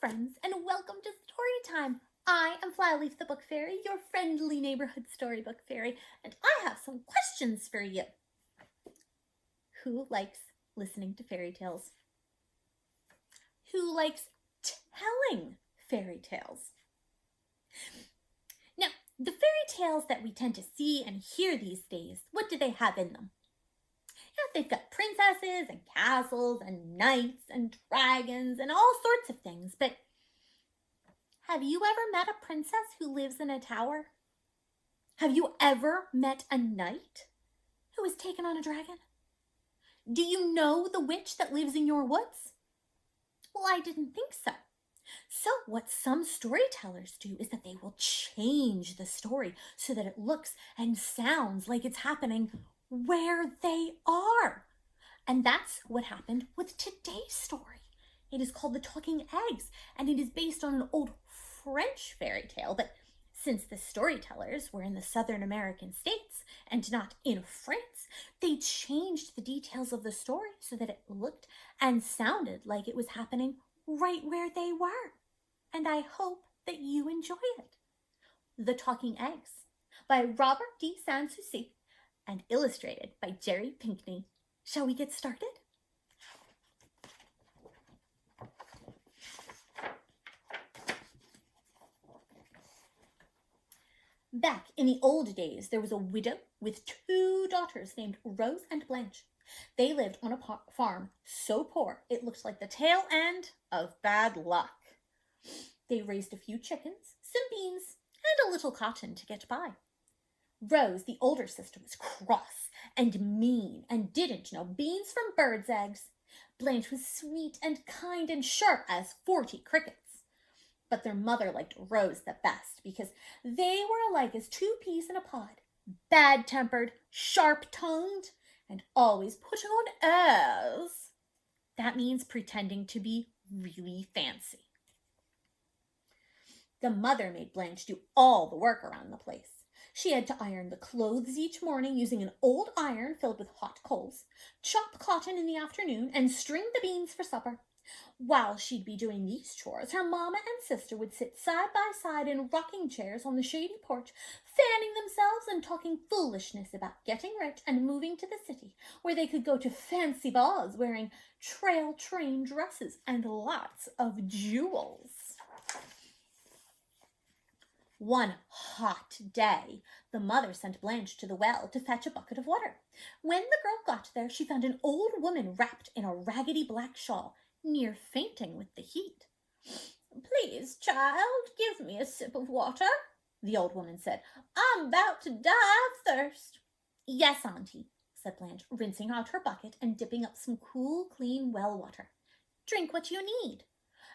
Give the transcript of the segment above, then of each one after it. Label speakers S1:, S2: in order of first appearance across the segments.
S1: friends, and welcome to Storytime. I am Flyleaf the Book Fairy, your friendly neighborhood storybook fairy, and I have some questions for you. Who likes listening to fairy tales? Who likes telling fairy tales? Now, the fairy tales that we tend to see and hear these days, what do they have in them? They've got princesses and castles and knights and dragons and all sorts of things, but have you ever met a princess who lives in a tower? Have you ever met a knight who was taken on a dragon? Do you know the witch that lives in your woods? Well, I didn't think so. So what some storytellers do is that they will change the story so that it looks and sounds like it's happening where they are. And that's what happened with today's story. It is called The Talking Eggs, and it is based on an old French fairy tale, but since the storytellers were in the Southern American states and not in France, they changed the details of the story so that it looked and sounded like it was happening right where they were. And I hope that you enjoy it. The Talking Eggs by Robert D. Souci and illustrated by Jerry Pinkney. Shall we get started? Back in the old days, there was a widow with 2 daughters named Rose and Blanche. They lived on a farm so poor it looked like the tail end of bad luck. They raised a few chickens, some beans, and a little cotton to get by. Rose, the older sister, was cross and mean and didn't know beans from birds' eggs. Blanche was sweet and kind and sharp as 40 crickets. But their mother liked Rose the best because they were alike as 2 peas in a pod, bad-tempered, sharp-tongued, and always putting on airs. That means pretending to be really fancy. The mother made Blanche do all the work around the place. She had to iron the clothes each morning using an old iron filled with hot coals, chop cotton in the afternoon, and string the beans for supper. While she'd be doing these chores, her mama and sister would sit side by side in rocking chairs on the shady porch, fanning themselves and talking foolishness about getting rich and moving to the city, where they could go to fancy balls wearing trail train dresses and lots of jewels. One hot day, the mother sent Blanche to the well to fetch a bucket of water. When the girl got there, she found an old woman wrapped in a raggedy black shawl, near fainting with the heat. "Please, child, give me a sip of water," the old woman said. "I'm about to die of thirst." "Yes, Auntie," said Blanche, rinsing out her bucket and dipping up some cool, clean well water. "Drink what you need."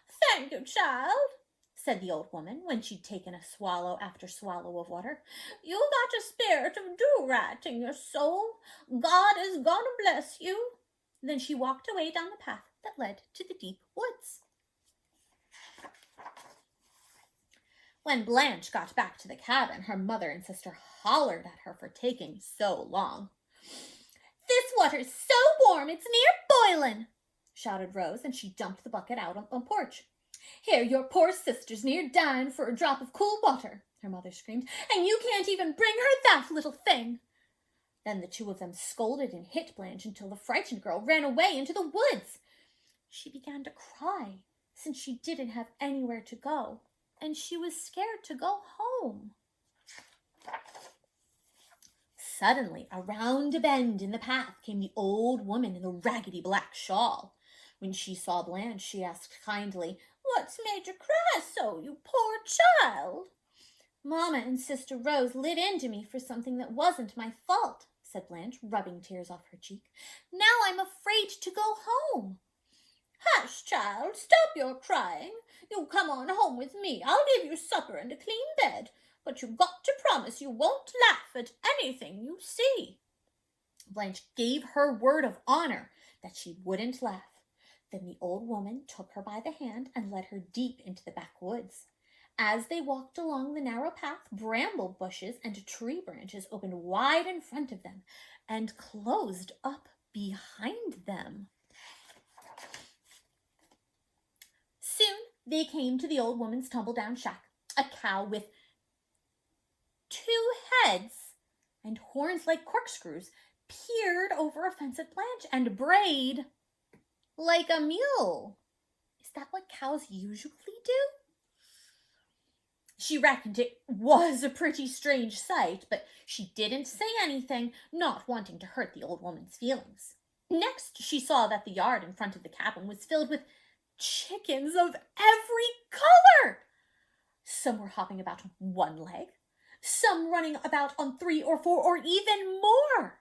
S1: "Thank you, child," said the old woman when she'd taken a swallow after swallow of water. "You got a spirit of do-right in your soul. God is gonna bless you." Then she walked away down the path that led to the deep woods. When Blanche got back to the cabin, her mother and sister hollered at her for taking so long. "This water's so warm, it's near boiling," shouted Rose, and she dumped the bucket out on the porch. "Here, your poor sister's near dying for a drop of cool water," her mother screamed, "and you can't even bring her that little thing." Then the 2 of them scolded and hit Blanche until the frightened girl ran away into the woods. She began to cry since she didn't have anywhere to go, and she was scared to go home. Suddenly, around a bend in the path came the old woman in the raggedy black shawl. When she saw Blanche, she asked kindly, "What's made you cry so, you poor child?" "Mama and Sister Rose lit into me for something that wasn't my fault," said Blanche, rubbing tears off her cheek. "Now I'm afraid to go home." "Hush, child, stop your crying. You come on home with me. I'll give you supper and a clean bed, but you've got to promise you won't laugh at anything you see." Blanche gave her word of honor that she wouldn't laugh. Then the old woman took her by the hand and led her deep into the backwoods. As they walked along the narrow path, bramble bushes and tree branches opened wide in front of them and closed up behind them. Soon They came to the old woman's tumble-down shack. A cow with 2 heads and horns like corkscrews peered over a fence at Blanche and brayed like a mule. Is that what cows usually do? She reckoned it was a pretty strange sight, but she didn't say anything, not wanting to hurt the old woman's feelings. Next, she saw that the yard in front of the cabin was filled with chickens of every color. Some were hopping about on one leg, some running about on 3 or 4 or even more.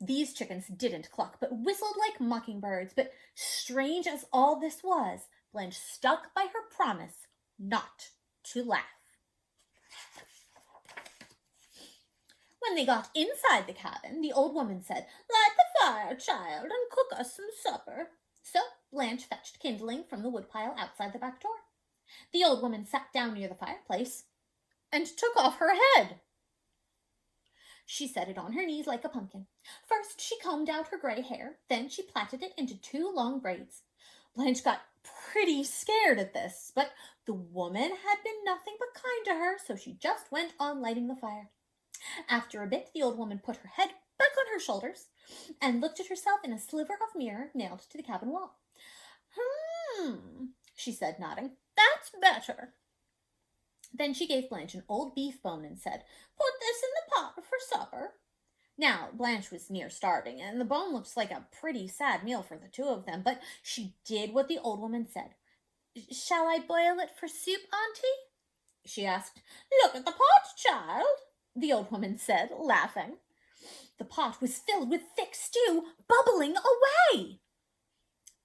S1: These chickens didn't cluck, but whistled like mockingbirds. But strange as all this was, Blanche stuck by her promise not to laugh. When they got inside the cabin, the old woman said, "Light the fire, child, and cook us some supper." So Blanche fetched kindling from the woodpile outside the back door. The old woman sat down near the fireplace and took off her head. She set it on her knees like a pumpkin. First, she combed out her gray hair. Then she plaited it into 2 long braids. Blanche got pretty scared at this, but the woman had been nothing but kind to her, so she just went on lighting the fire. After a bit, the old woman put her head back on her shoulders and looked at herself in a sliver of mirror nailed to the cabin wall. She said, nodding. "That's better." Then she gave Blanche an old beef bone and said, "Put this in the pot for supper." Now, Blanche was near starving, and the bone looked like a pretty sad meal for the 2 of them, but she did what the old woman said. "Shall I boil it for soup, Auntie?" she asked. "Look at the pot, child," the old woman said, laughing. The pot was filled with thick stew, bubbling away.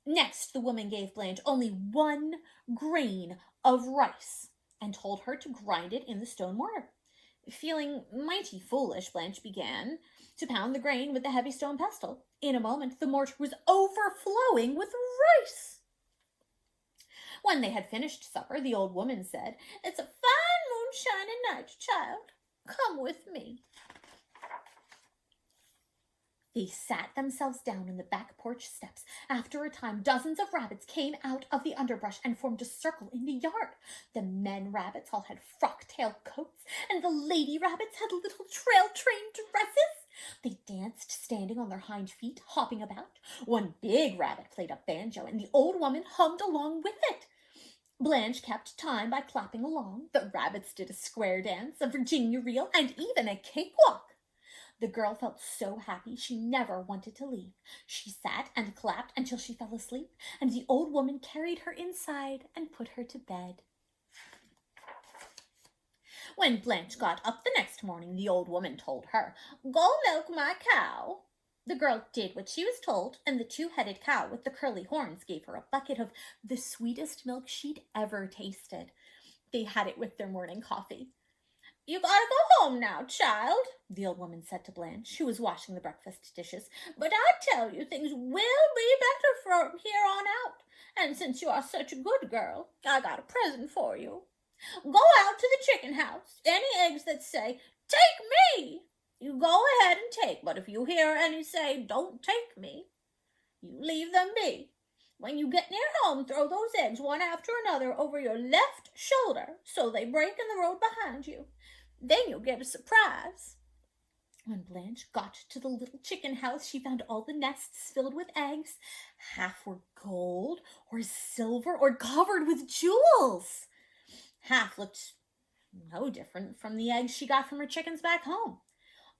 S1: Next, the woman gave Blanche only 1 grain of rice and told her to grind it in the stone mortar. Feeling mighty foolish, Blanche began to pound the grain with the heavy stone pestle. In a moment, the mortar was overflowing with rice. When they had finished supper, the old woman said, "It's a fine moonshiny night, child. Come with me." They sat themselves down on the back porch steps. After a time, dozens of rabbits came out of the underbrush and formed a circle in the yard. The men rabbits all had frock-tail coats, and the lady rabbits had little trail-trained dresses. They danced standing on their hind feet, hopping about. One big rabbit played a banjo, and the old woman hummed along with it. Blanche kept time by clapping along. The rabbits did a square dance, a Virginia reel, and even a cakewalk. The girl felt so happy she never wanted to leave. She sat and clapped until she fell asleep, and the old woman carried her inside and put her to bed. When Blanche got up the next morning, the old woman told her, "Go milk my cow." The girl did what she was told, and the 2-headed cow with the curly horns gave her a bucket of the sweetest milk she'd ever tasted. They had it with their morning coffee. "You gotta go home now, child," the old woman said to Blanche, who was washing the breakfast dishes. "But I tell you, things will be better from here on out. And since you are such a good girl, I got a present for you. Go out to the chicken house. Any eggs that say, 'Take me,' you go ahead and take. But if you hear any say, 'Don't take me,' you leave them be. When you get near home, throw those eggs one after another over your left shoulder so they break in the road behind you. Then you'll get a surprise." When Blanche got to the little chicken house, she found all the nests filled with eggs. Half were gold or silver or covered with jewels. Half looked no different from the eggs she got from her chickens back home.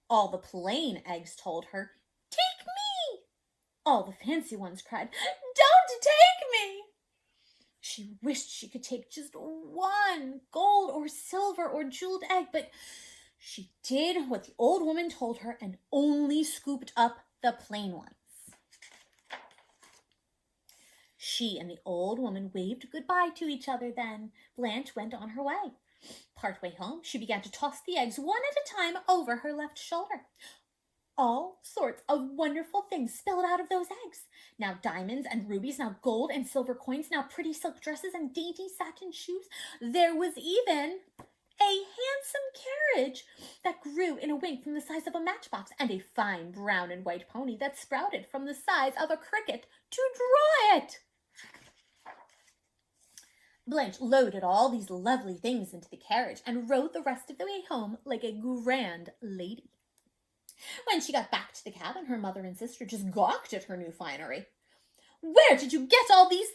S1: All the plain eggs told her, "Take me." All the fancy ones cried, "Don't take me." She wished she could take just 1 gold or silver or jeweled egg, but she did what the old woman told her and only scooped up the plain ones. She and the old woman waved goodbye to each other then. Blanche went on her way. Partway home, she began to toss the eggs one at a time over her left shoulder. All sorts of wonderful things spilled out of those eggs. Now diamonds and rubies, now gold and silver coins, now pretty silk dresses and dainty satin shoes. There was even a handsome carriage that grew in a wing from the size of a matchbox, and a fine brown and white pony that sprouted from the size of a cricket to draw it. Blanche loaded all these lovely things into the carriage and rode the rest of the way home like a grand lady. When she got back to the cabin, her mother and sister just gawked at her new finery. "Where did you get all these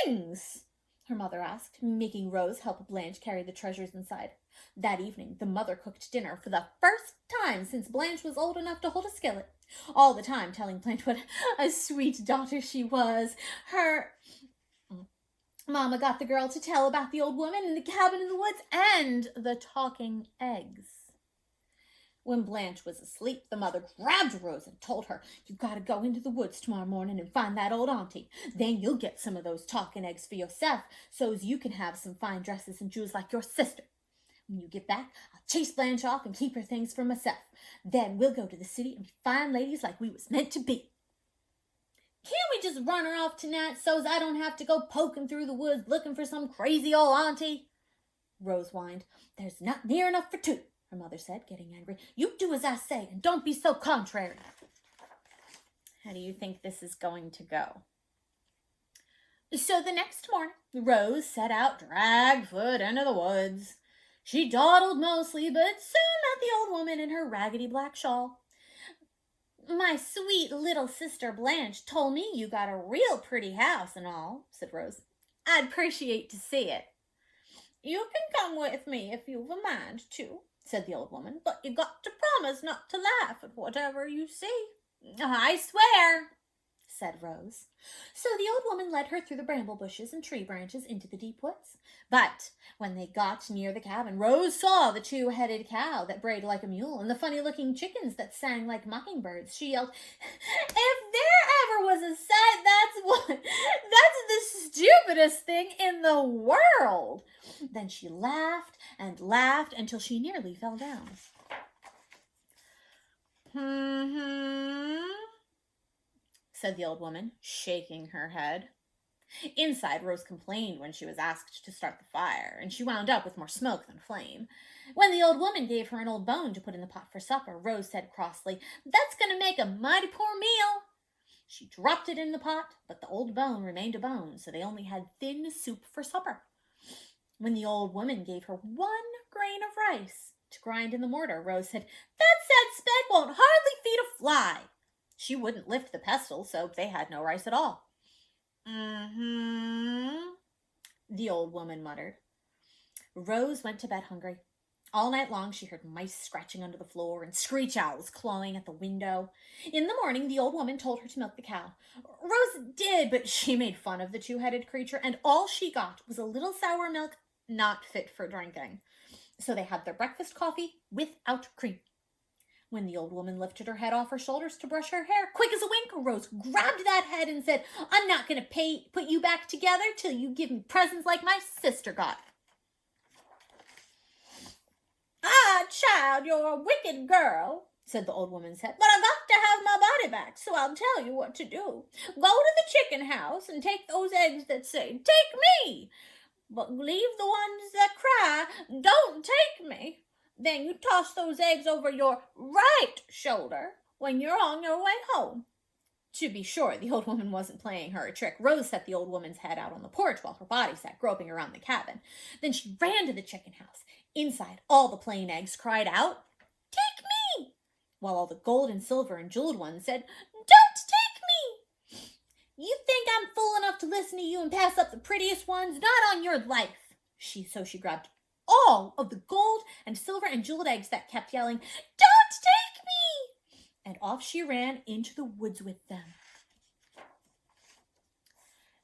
S1: things?" her mother asked, making Rose help Blanche carry the treasures inside. That evening, the mother cooked dinner for the first time since Blanche was old enough to hold a skillet, all the time telling Blanche what a sweet daughter she was. Her Mama got the girl to tell about the old woman in the cabin in the woods and the talking eggs. When Blanche was asleep, the mother grabbed Rose and told her, "You gotta go into the woods tomorrow morning and find that old auntie. Then you'll get some of those talking eggs for yourself, so's you can have some fine dresses and jewels like your sister. When you get back, I'll chase Blanche off and keep her things for myself. Then we'll go to the city and be fine ladies like we was meant to be." "Can't we just run her off tonight so's I don't have to go poking through the woods looking for some crazy old auntie?" Rose whined. "There's not near enough for two," her mother said, getting angry. "You do as I say and don't be so contrary." How do you think this is going to go? So the next morning, Rose set out drag-foot into the woods. She dawdled mostly, but soon met the old woman in her raggedy black shawl. "My sweet little sister Blanche told me you got a real pretty house and all," said Rose. "I'd appreciate to see it." "You can come with me if you've a mind to," said the old woman, "but you got to promise not to laugh at whatever you see." "I swear," said Rose. So the old woman led her through the bramble bushes and tree branches into the deep woods. But when they got near the cabin, Rose saw the two-headed cow that brayed like a mule and the funny-looking chickens that sang like mockingbirds. She yelled, "If there ever was a sight, that's one! That's the stupidest thing in the world!" Then she laughed and laughed until she nearly fell down. Said the old woman, shaking her head. Inside, Rose complained when she was asked to start the fire, and she wound up with more smoke than flame. When the old woman gave her an old bone to put in the pot for supper, Rose said crossly, "That's going to make a mighty poor meal." She dropped it in the pot, but the old bone remained a bone, so they only had thin soup for supper. When the old woman gave her 1 grain of rice to grind in the mortar, Rose said, "That sad speck won't hardly feed a fly." She wouldn't lift the pestle, so they had no rice at all. The old woman muttered. Rose went to bed hungry. All night long she heard mice scratching under the floor and screech owls clawing at the window. In the morning, the old woman told her to milk the cow. Rose did, but she made fun of the two-headed creature, and all she got was a little sour milk not fit for drinking. So they had their breakfast coffee without cream. When the old woman lifted her head off her shoulders to brush her hair, quick as a wink, Rose grabbed that head and said, "I'm not going to put you back together till you give me presents like my sister got." "Ah, child, you're a wicked girl," said the old woman's head, "but I got to have my body back, so I'll tell you what to do. Go to the chicken house and take those eggs that say, 'Take me,' but leave the ones that cry, 'Don't take me.' Then you toss those eggs over your right shoulder when you're on your way home." To be sure, the old woman wasn't playing her a trick. Rose set the old woman's head out on the porch while her body sat groping around the cabin. Then she ran to the chicken house. Inside, all the plain eggs cried out, "Take me!" while all the gold and silver and jeweled ones said, "Don't take me!" "You think I'm fool enough to listen to you and pass up the prettiest ones? Not on your life." So she grabbed all of the gold and silver and jeweled eggs that kept yelling, "Don't take me!" And off she ran into the woods with them.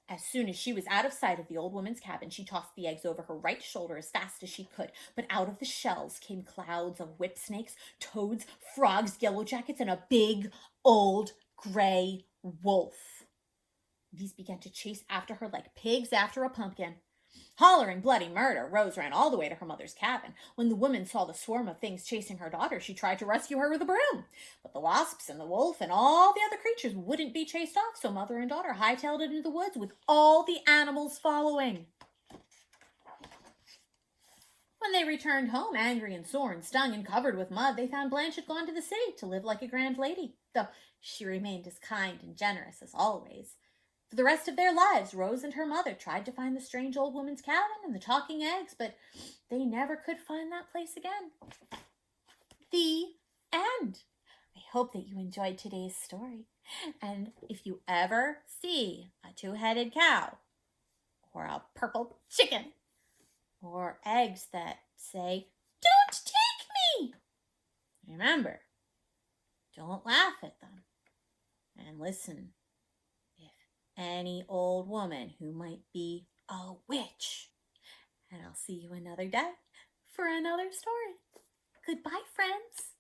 S1: As soon as she was out of sight of the old woman's cabin, she tossed the eggs over her right shoulder as fast as she could. But out of the shells came clouds of whip snakes, toads, frogs, yellow jackets, and a big old gray wolf. These began to chase after her like pigs after a pumpkin. Hollering bloody murder, Rose ran all the way to her mother's cabin. When the woman saw the swarm of things chasing her daughter, she tried to rescue her with a broom. But the wasps and the wolf and all the other creatures wouldn't be chased off, so mother and daughter hightailed it into the woods with all the animals following. When they returned home, angry and sore and stung and covered with mud, they found Blanche had gone to the city to live like a grand lady, though she remained as kind and generous as always. For the rest of their lives, Rose and her mother tried to find the strange old woman's cabin and the talking eggs, but they never could find that place again. The end. I hope that you enjoyed today's story. And if you ever see a two-headed cow, or a purple chicken, or eggs that say, "Don't take me," remember, don't laugh at them. And listen, if any old woman who might be a witch. And I'll see you another day for another story. Goodbye, friends.